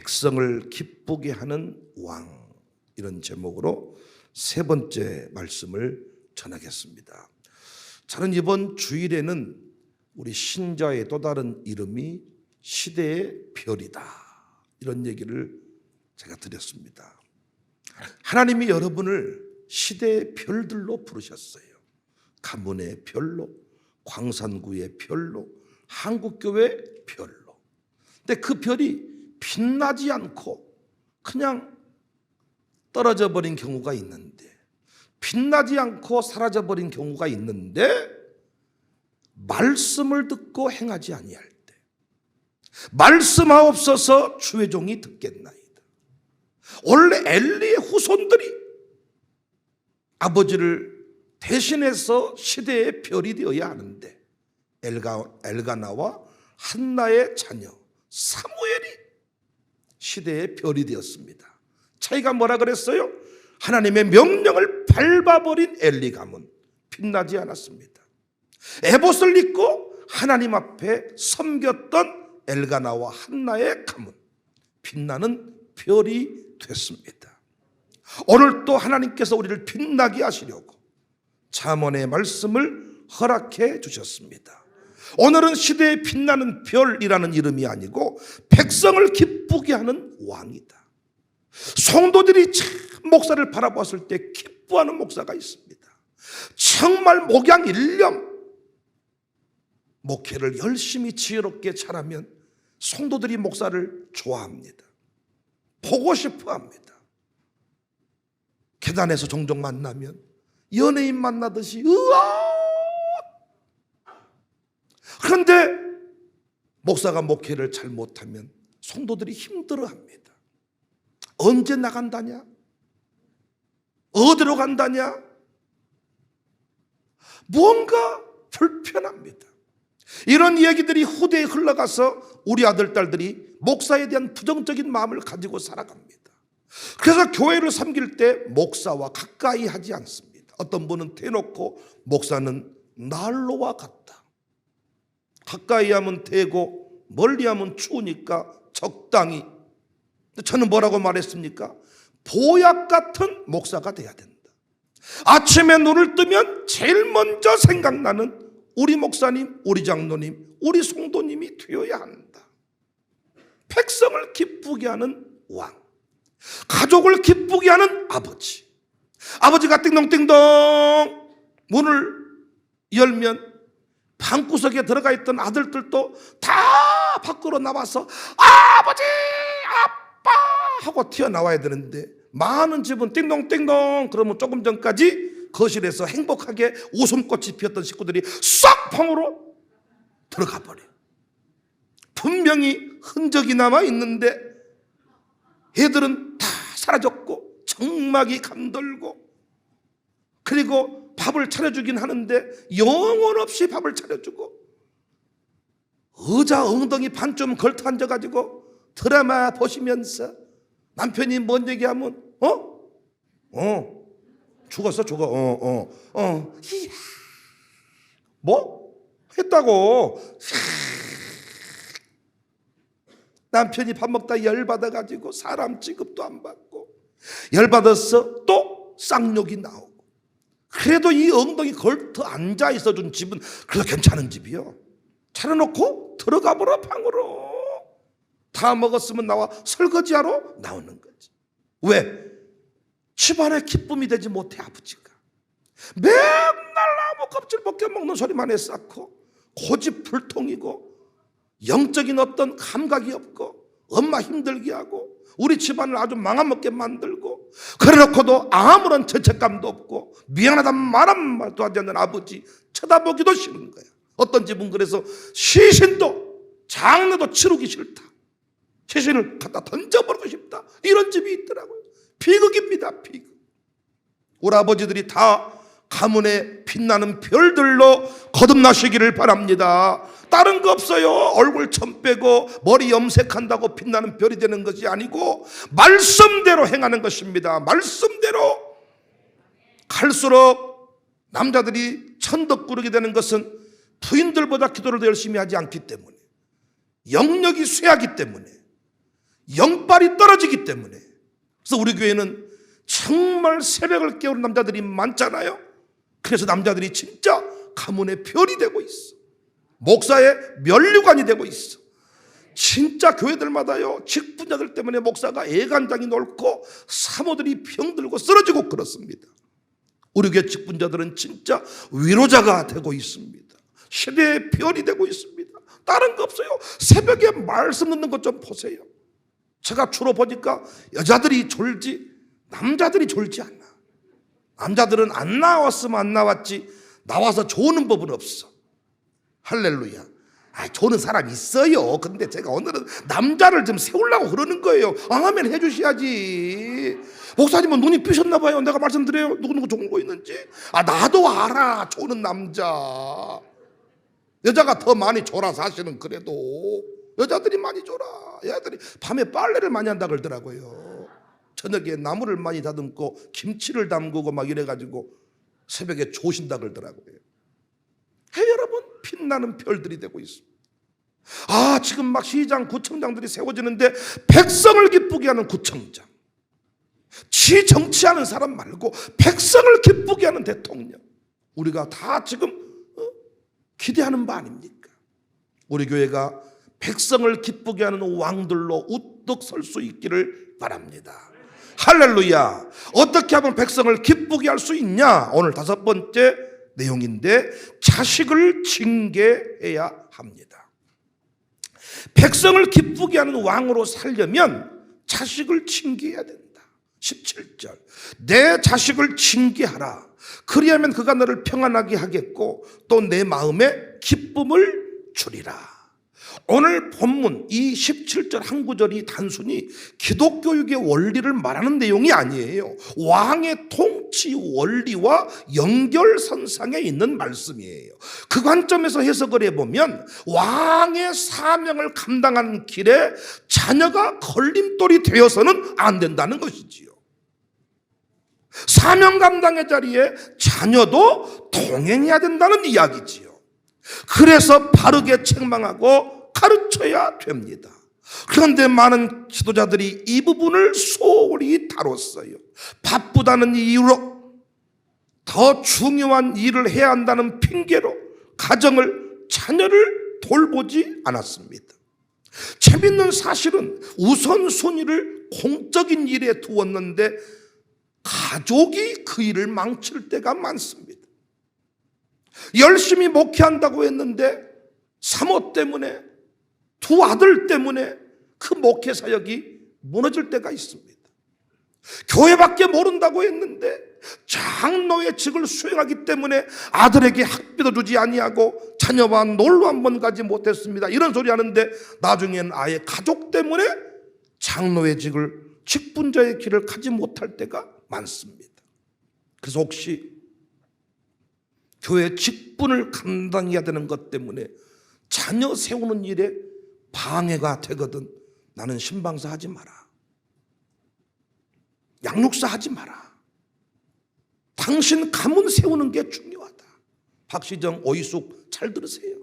백성을 기쁘게 하는 왕, 이런 제목으로 세 번째 말씀을 전하겠습니다. 저는 이번 주일에는 우리 신자의 또 다른 이름이 시대의 별이다, 이런 얘기를 제가 드렸습니다. 하나님이 여러분을 시대의 별들로 부르셨어요. 가문의 별로, 광산구의 별로, 한국교회 별로. 근데 그 별이 빛나지 않고 그냥 떨어져 버린 경우가 있는데, 빛나지 않고 사라져 버린 경우가 있는데, 말씀을 듣고 행하지 아니할 때 말씀하옵소서 주의 종이 듣겠나이다. 원래 엘리의 후손들이 아버지를 대신해서 시대의 별이 되어야 하는데, 엘가나와 한나의 자녀 사무엘이 시대의 별이 되었습니다. 차이가 뭐라 그랬어요? 하나님의 명령을 밟아버린 엘리 가문, 빛나지 않았습니다. 에봇을 입고 하나님 앞에 섬겼던 엘가나와 한나의 가문, 빛나는 별이 됐습니다. 오늘 또 하나님께서 우리를 빛나게 하시려고 잠언의 말씀을 허락해 주셨습니다. 오늘은 시대에 빛나는 별이라는 이름이 아니고 백성을 기쁘게 하는 왕이다. 성도들이 참 목사를 바라보았을 때 기뻐하는 목사가 있습니다. 정말 목양일념 목회를 열심히 지혜롭게 잘하면 성도들이 목사를 좋아합니다. 보고 싶어합니다. 계단에서 종종 만나면 연예인 만나듯이 으아! 그런데 목사가 목회를 잘 못하면 성도들이 힘들어합니다. 언제 나간다냐? 어디로 간다냐? 뭔가 불편합니다. 이런 얘기들이 후대에 흘러가서 우리 아들, 딸들이 목사에 대한 부정적인 마음을 가지고 살아갑니다. 그래서 교회를 섬길 때 목사와 가까이 하지 않습니다. 어떤 분은 대놓고 목사는 난로와 같다, 가까이 하면 되고 멀리 하면 추우니까 적당히. 저는 뭐라고 말했습니까? 보약 같은 목사가 돼야 된다. 아침에 눈을 뜨면 제일 먼저 생각나는 우리 목사님, 우리 장로님, 우리 성도님이 되어야 한다. 백성을 기쁘게 하는 왕, 가족을 기쁘게 하는 아버지. 아버지가 띵동띵동 문을 열면 방구석에 들어가 있던 아들들도 다 밖으로 나와서 아버지, 아빠 하고 튀어나와야 되는데, 많은 집은 띵동띵동 그러면 조금 전까지 거실에서 행복하게 웃음꽃이 피었던 식구들이 싹 방으로 들어가 버려. 분명히 흔적이 남아 있는데 애들은 다 사라졌고 정막이 감돌고, 그리고 밥을 차려주긴 하는데 영혼 없이 밥을 차려주고, 의자 엉덩이 반쯤 걸터 앉아가지고 드라마 보시면서 남편이 뭔 얘기하면 죽었어 죽어 이야. 뭐? 했다고. 남편이 밥 먹다 열받아가지고 사람 취급도 안 받고, 열받아서 또 쌍욕이 나오고. 그래도 이 엉덩이 걸터 앉아 있어준 집은 그래도 괜찮은 집이요. 차려놓고 들어가 보라 방으로. 다 먹었으면 나와 설거지하러 나오는 거지. 왜? 집안에 기쁨이 되지 못해 아버지가. 맨날 나무 껍질 벗겨 먹는 소리만 해 쌓고, 고집불통이고, 영적인 어떤 감각이 없고, 엄마 힘들게 하고, 우리 집안을 아주 망아먹게 만들고, 그래놓고도 아무런 죄책감도 없고 미안하단 말 한마디도 하지 않는 아버지, 쳐다보기도 싫은 거야. 어떤 집은 그래서 시신도 장례도 치르기 싫다, 시신을 갖다 던져버리고 싶다, 이런 집이 있더라고요. 비극입니다, 비극. 우리 아버지들이 다 가문의 빛나는 별들로 거듭나시기를 바랍니다. 다른 거 없어요. 얼굴 점 빼고 머리 염색한다고 빛나는 별이 되는 것이 아니고 말씀대로 행하는 것입니다. 말씀대로. 갈수록 남자들이 천덕꾸르게 되는 것은 부인들보다 기도를 더 열심히 하지 않기 때문에, 영역이 쇠하기 때문에, 영빨이 떨어지기 때문에. 그래서 우리 교회는 정말 새벽을 깨우는 남자들이 많잖아요. 그래서 남자들이 진짜 가문의 별이 되고 있어. 목사의 면류관이 되고 있어. 진짜 교회들마다요, 직분자들 때문에 목사가 애간장이 넓고 사모들이 병들고 쓰러지고 그렇습니다. 우리 교회 직분자들은 진짜 위로자가 되고 있습니다. 시대의 별이 되고 있습니다. 다른 거 없어요. 새벽에 말씀 듣는 것 좀 보세요. 제가 주로 보니까 여자들이 졸지 남자들이 졸지 않나. 남자들은 안 나왔으면 안 나왔지 나와서 조는 법은 없어. 할렐루야. 조는 사람 있어요. 근데 제가 오늘은 남자를 좀 세우려고 그러는 거예요. 아멘 해주셔야지. 목사님은 눈이 삐셨나 봐요. 내가 말씀드려요. 누구 졸고 있는지. 나도 알아. 조는 남자. 여자가 더 많이 졸아. 사실은 그래도 여자들이 많이 졸아. 여자들이 밤에 빨래를 많이 한다 그러더라고요. 저녁에 나무를 많이 다듬고 김치를 담그고 막 이래가지고 새벽에 조신다 그러더라고요. 여러분, 빛나는 별들이 되고 있습니다. 지금 막 시장, 구청장들이 세워지는데 백성을 기쁘게 하는 구청장, 지 정치하는 사람 말고 백성을 기쁘게 하는 대통령, 우리가 다 지금 기대하는 바 아닙니까? 우리 교회가 백성을 기쁘게 하는 왕들로 우뚝 설 수 있기를 바랍니다. 할렐루야. 어떻게 하면 백성을 기쁘게 할 수 있냐? 오늘 5번째 내용인데, 자식을 징계해야 합니다. 백성을 기쁘게 하는 왕으로 살려면 자식을 징계해야 된다. 17절, 내 자식을 징계하라. 그리하면 그가 너를 평안하게 하겠고 또 내 마음에 기쁨을 주리라. 오늘 본문 이 17절 한 구절이 단순히 기독교육의 원리를 말하는 내용이 아니에요. 왕의 통치 원리와 연결선상에 있는 말씀이에요. 그 관점에서 해석을 해보면 왕의 사명을 감당하는 길에 자녀가 걸림돌이 되어서는 안 된다는 것이지요. 사명 감당의 자리에 자녀도 동행해야 된다는 이야기지요. 그래서 바르게 책망하고 가르쳐야 됩니다. 그런데 많은 지도자들이 이 부분을 소홀히 다뤘어요. 바쁘다는 이유로, 더 중요한 일을 해야 한다는 핑계로 가정을, 자녀를 돌보지 않았습니다. 재밌는 사실은 우선순위를 공적인 일에 두었는데 가족이 그 일을 망칠 때가 많습니다. 열심히 목회한다고 했는데 사모 때문에, 두 아들 때문에 그 목회 사역이 무너질 때가 있습니다. 교회밖에 모른다고 했는데 장로의 직을 수행하기 때문에 아들에게 학비도 주지 아니하고 자녀와 놀러 한 번 가지 못했습니다. 이런 소리 하는데 나중에는 아예 가족 때문에 장로의 직을, 직분자의 길을 가지 못할 때가 많습니다. 그래서 혹시 교회 직분을 감당해야 되는 것 때문에 자녀 세우는 일에 방해가 되거든, 나는 신방사 하지 마라. 양육사 하지 마라. 당신 가문 세우는 게 중요하다. 박시정, 오이숙 잘 들으세요.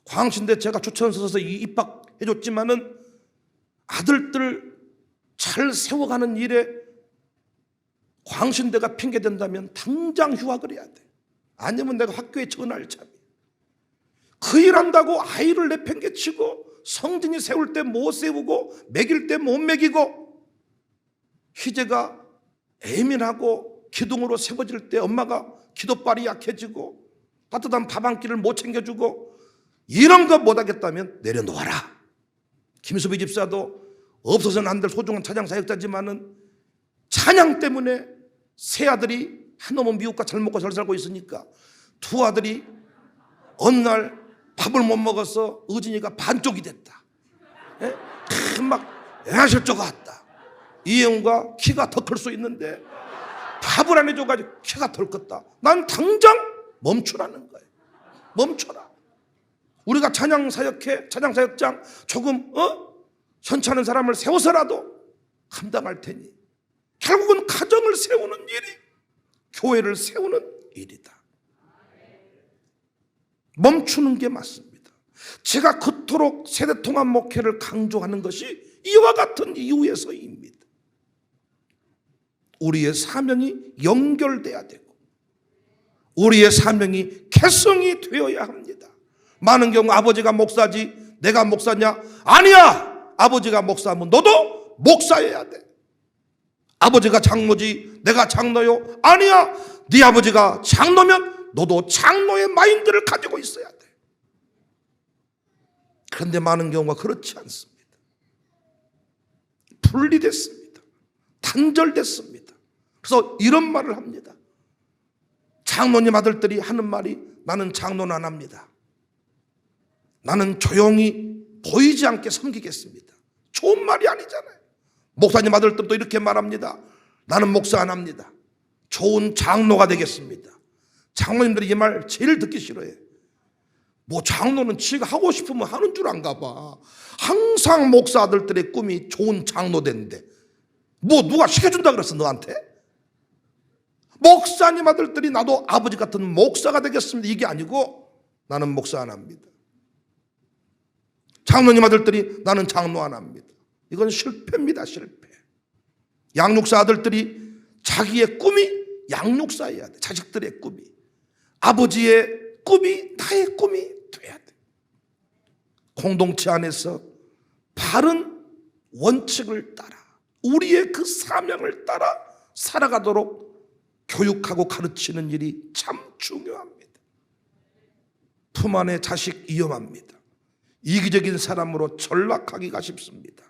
광신대 제가 추천 써서 입학해 줬지만은 아들들 잘 세워가는 일에 광신대가 핑계된다면 당장 휴학을 해야 돼. 아니면 내가 학교에 전화할 참이. 그 일한다고 아이를 내팽개치고 성진이 세울 때 못 세우고 먹일 때 못 먹이고, 희재가 예민하고 기둥으로 세워질 때 엄마가 기도발이 약해지고 따뜻한 밥 한 끼를 못 챙겨주고, 이런 거 못하겠다면 내려놓아라. 김수비 집사도 없어서는 안 될 소중한 찬양 사역자지만은 찬양 때문에 세 아들이 한 놈은 미국과 잘 먹고 잘 살고 있으니까 두 아들이 어느 날 밥을 못 먹어서 의진이가 반쪽이 됐다. 막 애하실조가 왔다. 이영우가 키가 더 클 수 있는데 밥을 안 해줘가지고 키가 덜 컸다. 난 당장 멈추라는 거예요. 멈춰라. 우리가 찬양 사역회, 찬양 사역장 조금 현찮은 사람을 세워서라도 감당할 테니, 결국은 가정을 세우는 일이 교회를 세우는 일이다. 멈추는 게 맞습니다. 제가 그토록 세대통합 목회를 강조하는 것이 이와 같은 이유에서입니다. 우리의 사명이 연결돼야 되고 우리의 사명이 개성이 되어야 합니다. 많은 경우 아버지가 목사지 내가 목사냐? 아니야. 아버지가 목사면 너도 목사여야 돼. 아버지가 장로지 내가 장로요? 아니야. 네 아버지가 장로면 너도 장로의 마인드를 가지고 있어야 돼. 그런데 많은 경우가 그렇지 않습니다. 분리됐습니다. 단절됐습니다. 그래서 이런 말을 합니다. 장로님 아들들이 하는 말이 나는 장로는 안 합니다. 나는 조용히 보이지 않게 섬기겠습니다. 좋은 말이 아니잖아요. 목사님 아들들도 이렇게 말합니다. 나는 목사 안 합니다. 좋은 장로가 되겠습니다. 장로님들이 이 말 제일 듣기 싫어해. 뭐 장로는 지가 하고 싶으면 하는 줄 안가 봐. 항상 목사 아들들의 꿈이 좋은 장로 된대. 뭐 누가 시켜준다 그랬어 너한테? 목사님 아들들이 나도 아버지 같은 목사가 되겠습니다. 이게 아니고 나는 목사 안 합니다. 장로님 아들들이 나는 장로 안 합니다. 이건 실패입니다. 실패. 양육사 아들들이 자기의 꿈이 양육사여야 돼. 자식들의 꿈이. 아버지의 꿈이 나의 꿈이 돼야 돼. 공동체 안에서 바른 원칙을 따라 우리의 그 사명을 따라 살아가도록 교육하고 가르치는 일이 참 중요합니다. 품 안에 자식 위험합니다. 이기적인 사람으로 전락하기가 쉽습니다.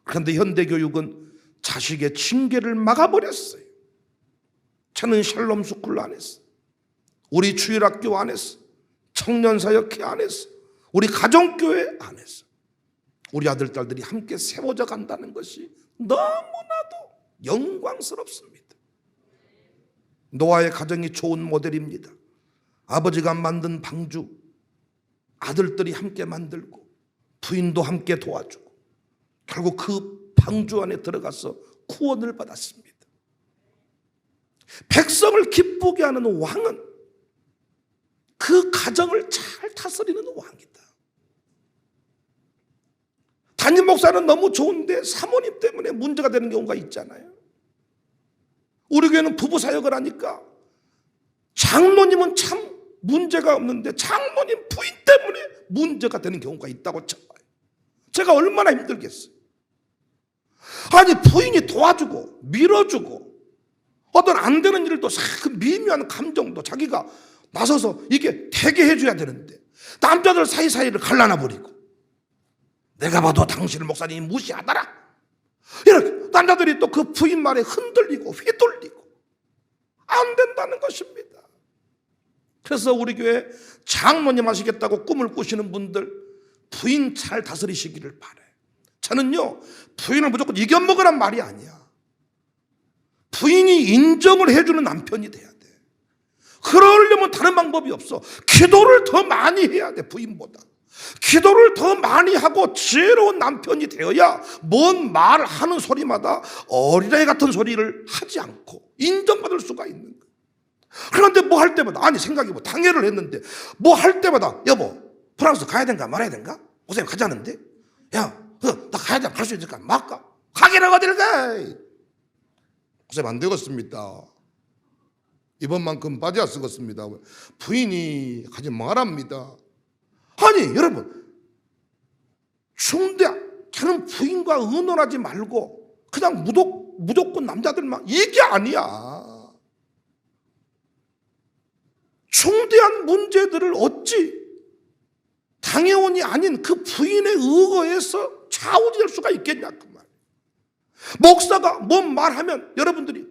그런데 현대교육은 자식의 징계를 막아버렸어요. 저는 샬롬 스쿨 안에서, 우리 주일학교 안에서, 청년사역회 안에서, 우리 가정교회 안에서 우리 아들, 딸들이 함께 세워져 간다는 것이 너무나도 영광스럽습니다. 노아의 가정이 좋은 모델입니다. 아버지가 만든 방주, 아들들이 함께 만들고 부인도 함께 도와주고 결국 그 방주 안에 들어가서 구원을 받았습니다. 백성을 기쁘게 하는 왕은 그 가정을 잘 다스리는 왕이다. 담임 목사는 너무 좋은데 사모님 때문에 문제가 되는 경우가 있잖아요. 우리 교회는 부부 사역을 하니까 장로님은 참 문제가 없는데 장모님 부인 때문에 문제가 되는 경우가 있다고 쳐봐요. 제가 얼마나 힘들겠어요. 아니 부인이 도와주고 밀어주고 어떤 안 되는 일을 또 그 미묘한 감정도 자기가 나서서 이게 되게 해줘야 되는데 남자들 사이사이를 갈라놔 버리고 내가 봐도 당신을 목사님이 무시하더라 이렇게 남자들이 또 그 부인 말에 흔들리고 휘둘리고 안 된다는 것입니다. 그래서 우리 교회 장로님 하시겠다고 꿈을 꾸시는 분들 부인 잘 다스리시기를 바라요. 저는요 부인을 무조건 이겨먹으란 말이 아니야. 부인이 인정을 해주는 남편이 돼야 돼. 그러려면 다른 방법이 없어. 기도를 더 많이 해야 돼. 부인보다 기도를 더 많이 하고 지혜로운 남편이 되어야 뭔 말하는 소리마다 어린아이 같은 소리를 하지 않고 인정받을 수가 있는 거야. 그런데 뭐 할 때마다 아니 생각해보 당회를 했는데 뭐 할 때마다 여보 프랑스 가야 된가 말아야 된가? 목사님 가자는데 야 나 가야 돼 갈 수 있을까 말까? 가기는 어디를 가? 목사님 안 되겠습니다. 이번만큼 빠져야 쓰겠습니다. 부인이 가지 말합니다. 아니 여러분 중대한 저는 부인과 의논하지 말고 그냥 무조건 남자들만 이게 아니야. 중대한 문제들을 어찌 당회원이 아닌 그 부인의 의거에서 좌우될 수가 있겠냐 그 말. 목사가 뭔 말하면 여러분들이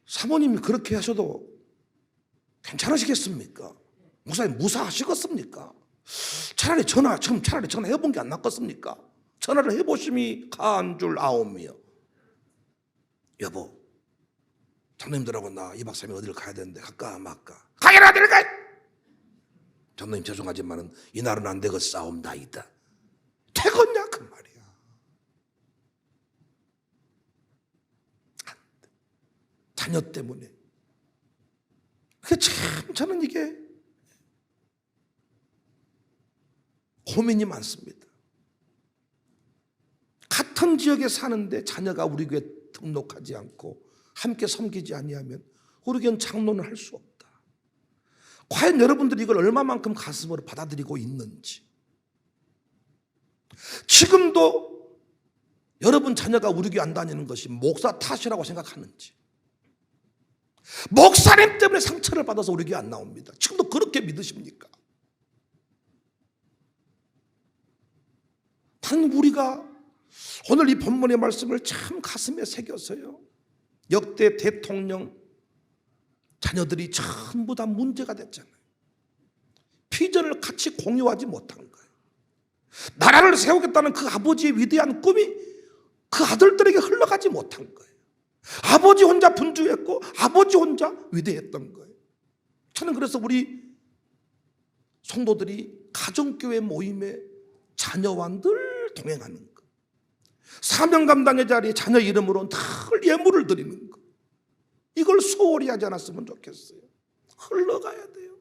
사모님이 그렇게 하셔도 괜찮으시겠습니까? 목사님 무사하시겠습니까? 차라리 전화해본 게 안 낫겠습니까? 전화를 해보심이 가한 줄 아오미요. 여보 장로님들하고 나 2박 3일 어디를 가야 되는데 갈까 말까? 가게나 어디를 가? 장로님 죄송하지만은 이날은 안 되겠사옵나이다. 되겠냐 그 말이야. 자녀 때문에. 그게 참 저는 이게 고민이 많습니다. 같은 지역에 사는데 자녀가 우리 교회 등록하지 않고 함께 섬기지 아니하면 우리 교회는 장로는 할 수 없다. 과연 여러분들이 이걸 얼마만큼 가슴으로 받아들이고 있는지, 지금도 여러분 자녀가 우리 교회 안 다니는 것이 목사 탓이라고 생각하는지, 목사님 때문에 상처를 받아서 우리 교회 안 나옵니다. 지금도 그렇게 믿으십니까? 단 우리가 오늘 이 본문의 말씀을 참 가슴에 새겨서요, 역대 대통령 자녀들이 전부 다 문제가 됐잖아요. 비전을 같이 공유하지 못한 거예요. 나라를 세우겠다는 그 아버지의 위대한 꿈이 그 아들들에게 흘러가지 못한 거예요. 아버지 혼자 분주했고 아버지 혼자 위대했던 거예요. 저는 그래서 우리 성도들이 가정교회 모임에 자녀와 늘 동행하는 거, 사명 감당의 자리에 자녀 이름으로 늘 예물을 드리는 거, 이걸 소홀히 하지 않았으면 좋겠어요. 흘러가야 돼요.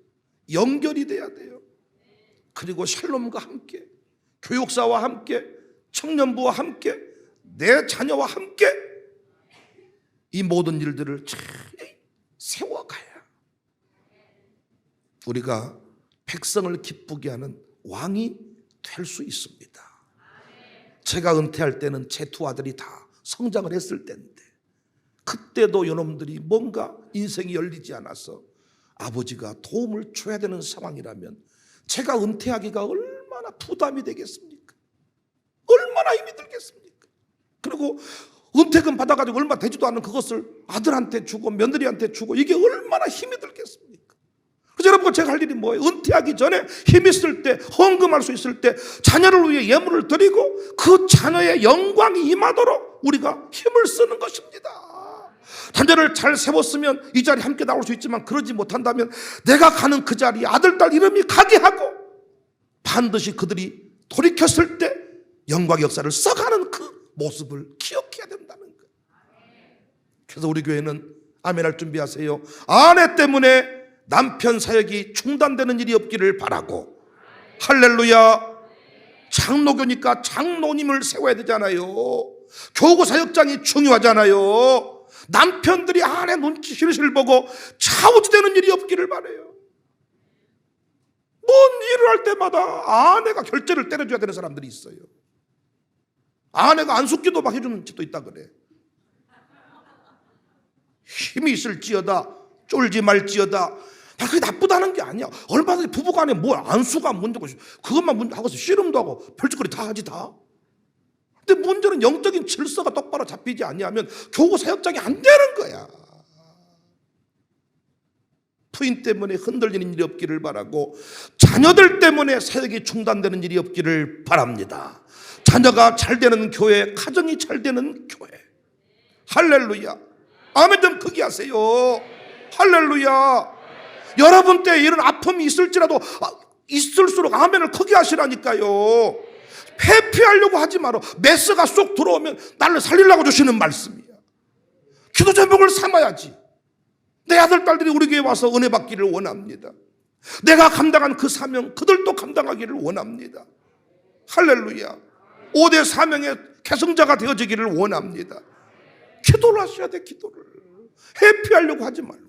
연결이 돼야 돼요. 그리고 샬롬과 함께, 교육사와 함께, 청년부와 함께, 내 자녀와 함께 이 모든 일들을 잘 세워가야 우리가 백성을 기쁘게 하는 왕이 될 수 있습니다. 제가 은퇴할 때는 제 두 아들이 다 성장을 했을 때인데, 그때도 요놈들이 뭔가 인생이 열리지 않아서 아버지가 도움을 줘야 되는 상황이라면 제가 은퇴하기가 얼마나 부담이 되겠습니까? 얼마나 힘이 들겠습니까? 그리고 은퇴금 받아가지고 얼마 되지도 않는 그것을 아들한테 주고 며느리한테 주고, 이게 얼마나 힘이 들겠습니까? 그래서 여러분, 제가 할 일이 뭐예요? 은퇴하기 전에 힘 있을 때, 헌금할 수 있을 때 자녀를 위해 예물을 드리고 그 자녀의 영광이 임하도록 우리가 힘을 쓰는 것입니다. 자녀를 잘 세웠으면 이 자리에 함께 나올 수 있지만, 그러지 못한다면 내가 가는 그 자리에 아들, 딸 이름이 가게 하고 반드시 그들이 돌이켰을 때 영광의 역사를 써가는 그 모습을 기억해야 된다는 거예요. 그래서 우리 교회는 아멘할 준비하세요. 아내 때문에 남편 사역이 중단되는 일이 없기를 바라고, 할렐루야. 장로교니까 장로님을 세워야 되잖아요. 교구 사역장이 중요하잖아요. 남편들이 아내 눈치 실실 보고 좌우지되는 일이 없기를 바라요. 뭔 일을 할 때마다 아내가 결제를 때려줘야 되는 사람들이 있어요. 아내가 안숙기도 막 해주는 집도 있다 그래. 힘이 있을지어다, 쫄지 말지어다. 그게 나쁘다는 게 아니야. 얼마든지 부부간에 뭘 안수가 문제고 그것만 문제하고 씨름도 하고 별짓거리 다 하지 다. 근데 문제는 영적인 질서가 똑바로 잡히지 아니하면 교구 사역장이 안 되는 거야. 부인 때문에 흔들리는 일이 없기를 바라고, 자녀들 때문에 사역이 중단되는 일이 없기를 바랍니다. 자녀가 잘 되는 교회, 가정이 잘 되는 교회. 할렐루야. 아멘 좀 크게 하세요. 할렐루야. 여러분 때 이런 아픔이 있을지라도 있을수록 아멘을 크게 하시라니까요. 회피하려고 하지 마라. 메스가 쏙 들어오면 나를 살리려고 주시는 말씀이야. 기도 제목을 삼아야지. 내 아들, 딸들이 우리 교회에 와서 은혜 받기를 원합니다. 내가 감당한 그 사명 그들도 감당하기를 원합니다. 할렐루야. 5대 사명의 계승자가 되어지기를 원합니다. 기도를 하셔야 돼. 기도를 회피하려고 하지 말고.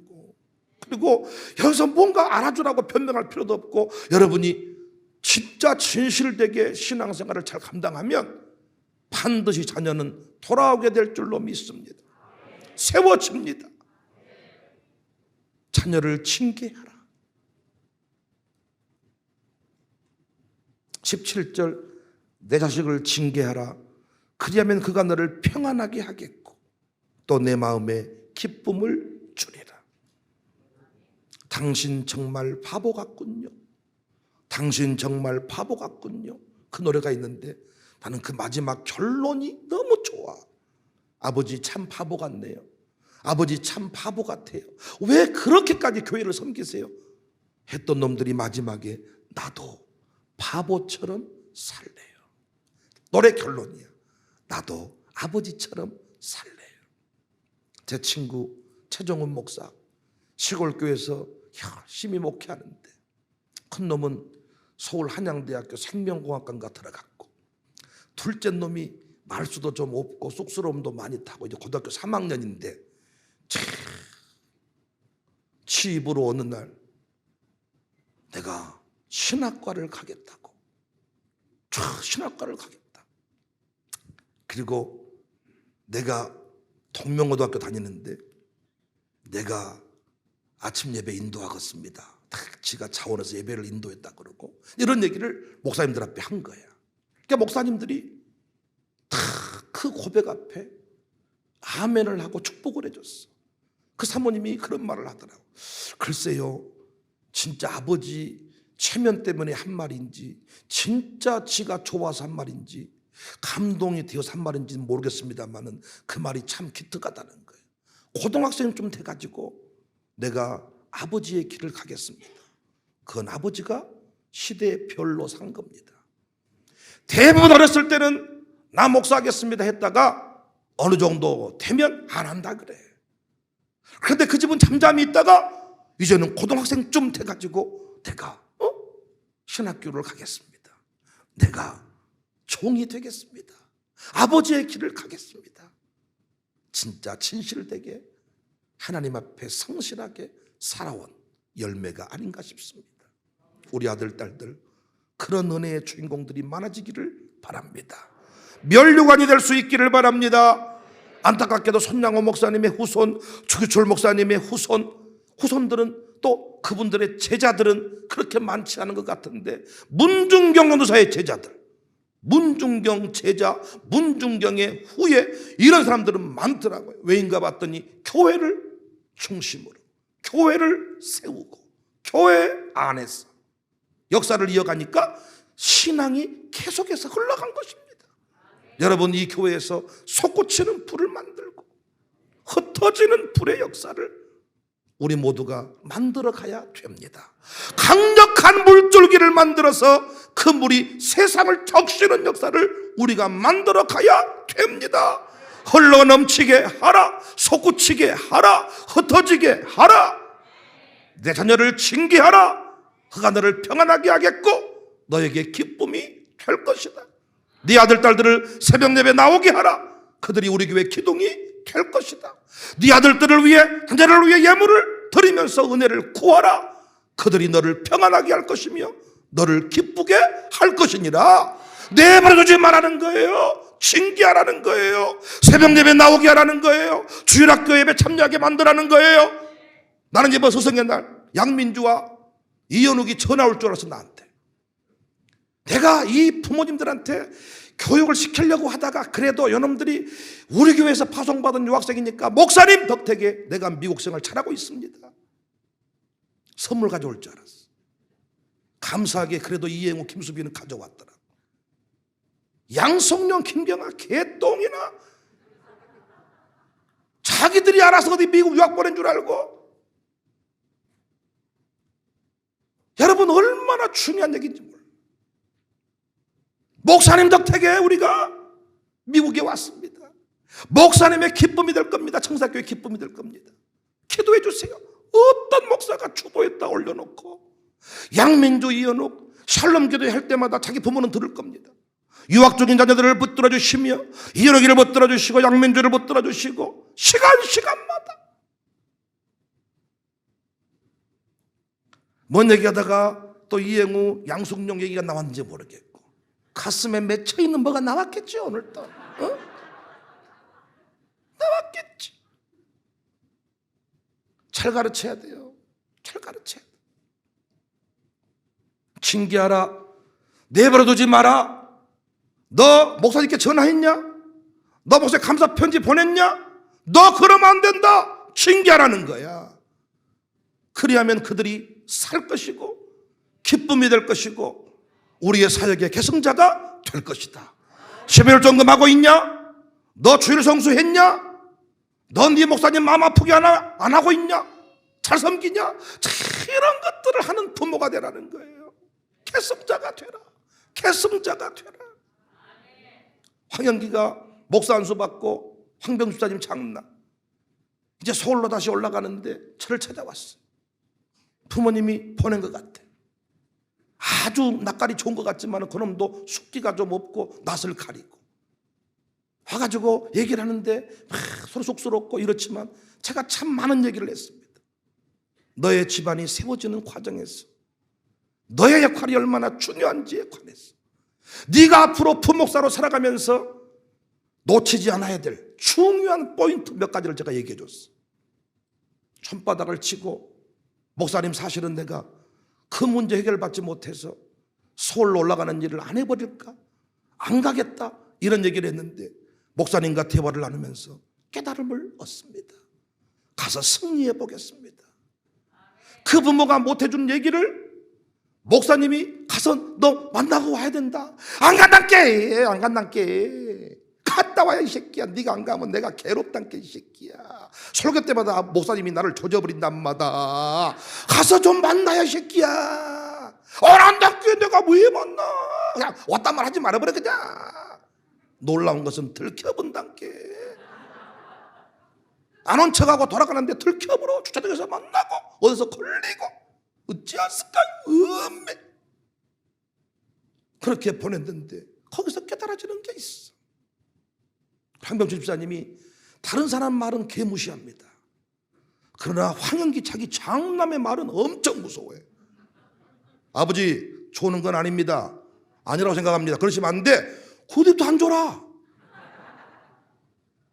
그리고 여기서 뭔가 알아주라고 변명할 필요도 없고, 여러분이 진짜 진실되게 신앙생활을 잘 감당하면 반드시 자녀는 돌아오게 될 줄로 믿습니다. 세워집니다. 자녀를 징계하라. 17절, 내 자식을 징계하라. 그리하면 그가 너를 평안하게 하겠고 또 내 마음에 기쁨을 주리라. 당신 정말 바보 같군요. 당신 정말 바보 같군요. 그 노래가 있는데 나는 그 마지막 결론이 너무 좋아. 아버지 참 바보 같네요. 아버지 참 바보 같아요. 왜 그렇게까지 교회를 섬기세요? 했던 놈들이 마지막에 나도 바보처럼 살래요. 노래 결론이야. 나도 아버지처럼 살래요. 제 친구 최종훈 목사, 시골교회에서 열심히 목회하는데 큰 놈은 서울 한양대학교 생명공학과인가 들어갔고, 둘째 놈이 말수도 좀 없고 쑥스러움도 많이 타고 이제 고등학교 3학년인데 취입으로 어느 날 내가 신학과를 가겠다고. 신학과를 가겠다. 그리고 내가 동명고등학교 다니는데 내가 아침 예배 인도하겠습니다. 다 지가 차원에서 예배를 인도했다 그러고 이런 얘기를 목사님들 앞에 한 거야. 그러니까 목사님들이 다 그 고백 앞에 아멘을 하고 축복을 해줬어. 그 사모님이 그런 말을 하더라고. 글쎄요, 진짜 아버지 체면 때문에 한 말인지 진짜 지가 좋아서 한 말인지 감동이 되어서 한 말인지는 모르겠습니다만은 그 말이 참 기특하다는 거예요. 고등학생 좀 돼가지고 내가 아버지의 길을 가겠습니다. 그건 아버지가 시대의 별로 산 겁니다. 대부분 어렸을 때는 나 목사하겠습니다 했다가 어느 정도 되면 안 한다 그래. 그런데 그 집은 잠잠히 있다가 이제는 고등학생쯤 돼가지고 내가 신학교를 가겠습니다. 내가 종이 되겠습니다. 아버지의 길을 가겠습니다. 진짜 진실되게 하나님 앞에 성실하게 살아온 열매가 아닌가 싶습니다. 우리 아들, 딸들 그런 은혜의 주인공들이 많아지기를 바랍니다. 면류관이 될 수 있기를 바랍니다. 안타깝게도 손양호 목사님의 후손, 주기철 목사님의 후손들은 또 그분들의 제자들은 그렇게 많지 않은 것 같은데 문중경 전도사의 제자들, 문중경 제자, 문중경의 후예 이런 사람들은 많더라고요. 왜인가 봤더니 교회를 중심으로 교회를 세우고 교회 안에서 역사를 이어가니까 신앙이 계속해서 흘러간 것입니다. 여러분 이 교회에서 솟구치는 불을 만들고 흩어지는 불의 역사를 우리 모두가 만들어 가야 됩니다. 강력한 물줄기를 만들어서 그 물이 세상을 적시는 역사를 우리가 만들어 가야 됩니다. 흘러 넘치게 하라, 솟구치게 하라, 흩어지게 하라. 내 자녀를 징계하라. 그가 너를 평안하게 하겠고 너에게 기쁨이 될 것이다. 네 아들 딸들을 새벽 예배 나오게 하라. 그들이 우리 교회 기둥이 될 것이다. 네 아들들을 위해 자녀를 위해 예물을 드리면서 은혜를 구하라. 그들이 너를 평안하게 할 것이며 너를 기쁘게 할 것이니라. 내버려두지 말라는 거예요. 징계하라는 거예요. 새벽 예배 나오게 하라는 거예요. 주일학교 예배 참여하게 만들라는 거예요. 나는 이번 서성의 날 양민주와 이현욱이 전화 올 줄 알았어. 나한테 내가 이 부모님들한테 교육을 시키려고 하다가 그래도 요놈들이 우리 교회에서 파송받은 유학생이니까 목사님 덕택에 내가 미국 생활 잘하고 있습니다. 선물 가져올 줄 알았어. 감사하게 그래도 이행우 김수빈은 가져왔더라. 양성령 김경아 개똥이나 자기들이 알아서 어디 미국 유학 보낸 줄 알고. 여러분 얼마나 중요한 얘기인지 몰라요. 목사님 덕택에 우리가 미국에 왔습니다. 목사님의 기쁨이 될 겁니다. 청사교회 기쁨이 될 겁니다. 기도해 주세요. 어떤 목사가 주도했다 올려놓고 양민주, 이현욱 샬롬 기도회 할 때마다 자기 부모는 들을 겁니다. 유학 중인 자녀들을 붙들어 주시며 이현욱이를 붙들어 주시고 양민주를 붙들어 주시고 시간마다 뭔 얘기하다가 또 이행우, 양숙룡 얘기가 나왔는지 모르겠고 가슴에 맺혀있는 뭐가 나왔겠지. 오늘 또 나왔겠지. 잘 가르쳐야 돼요. 잘 가르쳐야 돼. 징계하라. 내버려두지 마라. 너 목사님께 전화했냐? 너 목사님 감사 편지 보냈냐? 너 그러면 안 된다. 징계하라는 거야. 그리하면 그들이 살 것이고 기쁨이 될 것이고 우리의 사역의 계승자가 될 것이다. 12월 점검하고 있냐? 너 주일 성수했냐? 너 네 목사님 마음 아프게 안 하고 있냐? 잘 섬기냐? 이런 것들을 하는 부모가 되라는 거예요. 계승자가 되라. 계승자가 되라. 황영기가 목사 안수 받고 황병수 사님 장나 이제 서울로 다시 올라가는데 저를 찾아왔어. 부모님이 보낸 것 같아. 아주 낯깔이 좋은 것 같지만 그놈도 숙기가 좀 없고 낯을 가리고 와가지고 얘기를 하는데 막 서로 쑥스럽고 이렇지만 제가 참 많은 얘기를 했습니다. 너의 집안이 세워지는 과정에서 너의 역할이 얼마나 중요한지에 관해서, 네가 앞으로 부목사로 살아가면서 놓치지 않아야 될 중요한 포인트 몇 가지를 제가 얘기해 줬어. 손바닥을 치고, 목사님 사실은 내가 그 문제 해결받지 못해서 서울로 올라가는 일을 안 해버릴까? 안 가겠다? 이런 얘기를 했는데 목사님과 대화를 나누면서 깨달음을 얻습니다. 가서 승리해 보겠습니다. 그 부모가 못해준 얘기를 목사님이 가서 너 만나고 와야 된다. 안 간단께, 안 간단께. 갔다 와야 이 새끼야. 네가 안 가면 내가 괴롭단께 이 새끼야. 설교 때마다 목사님이 나를 조져버린단 마다. 가서 좀 만나야 이 새끼야. 안 간단께 내가 왜 만나. 그냥 왔단 말 하지 말아버려 그냥. 놀라운 것은 들켜본단께. 안 온 척하고 돌아가는데 들켜보러 주차장에서 만나고 어디서 걸리고 어찌했을까? 음메. 그렇게 보냈는데 거기서 깨달아지는 게 있어. 황병주 집사님이 다른 사람 말은 개무시합니다. 그러나 황영기 자기 장남의 말은 엄청 무서워해. 아버지 좋은 건 아닙니다. 아니라고 생각합니다. 그러시면 안 돼. 그것도 안 줘라.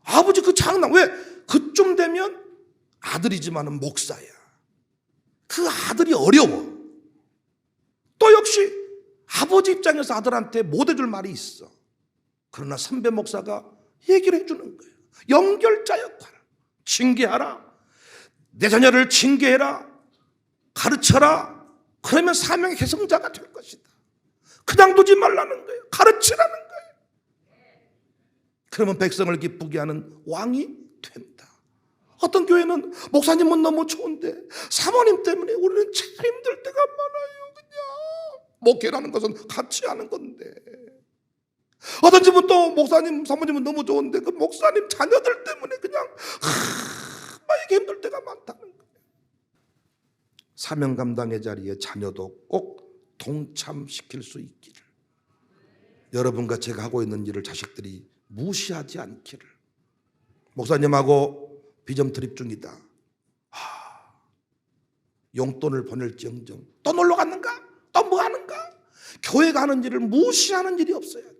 아버지 그 장남, 왜? 그쯤 되면 아들이지만은 목사야. 그 아들이 어려워. 또 역시 아버지 입장에서 아들한테 못 해줄 말이 있어. 그러나 선배 목사가 얘기를 해주는 거예요. 연결자 역할. 징계하라. 내 자녀를 징계해라. 가르쳐라. 그러면 사명의 계승자가 될 것이다. 그냥 두지 말라는 거예요. 가르치라는 거예요. 그러면 백성을 기쁘게 하는 왕이 된다. 어떤 교회는 목사님은 너무 좋은데 사모님 때문에 우리는 참 힘들 때가 많아요. 그냥 목회라는 것은 같이 하는 건데. 어떤 집은 또 목사님 사모님은 너무 좋은데 그 목사님 자녀들 때문에 그냥 막 이게 힘들 때가 많다는 거예요. 사명 감당의 자리에 자녀도 꼭 동참시킬 수 있기를, 여러분과 제가 하고 있는 일을 자식들이 무시하지 않기를. 목사님하고 비전 트립 중이다. 용돈을 보낼지언정 또 놀러 갔는가? 또 뭐 하는가? 교회 가는 일을 무시하는 일이 없어야 돼.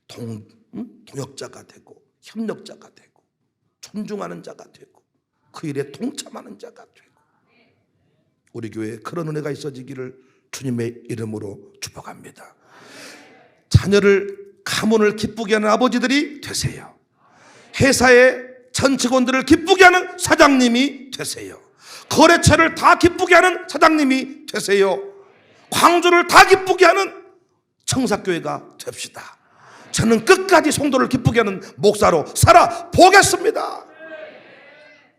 동역자가 되고 협력자가 되고 존중하는 자가 되고 그 일에 동참하는 자가 되고, 우리 교회에 그런 은혜가 있어지기를 주님의 이름으로 축복합니다. 자녀를, 가문을 기쁘게 하는 아버지들이 되세요. 회사의 전 직원들을 기쁘게 하는 사장님이 되세요. 거래처를 다 기쁘게 하는 사장님이 되세요. 광주를 다 기쁘게 하는 청사교회가 됩시다. 저는 끝까지 성도를 기쁘게 하는 목사로 살아보겠습니다.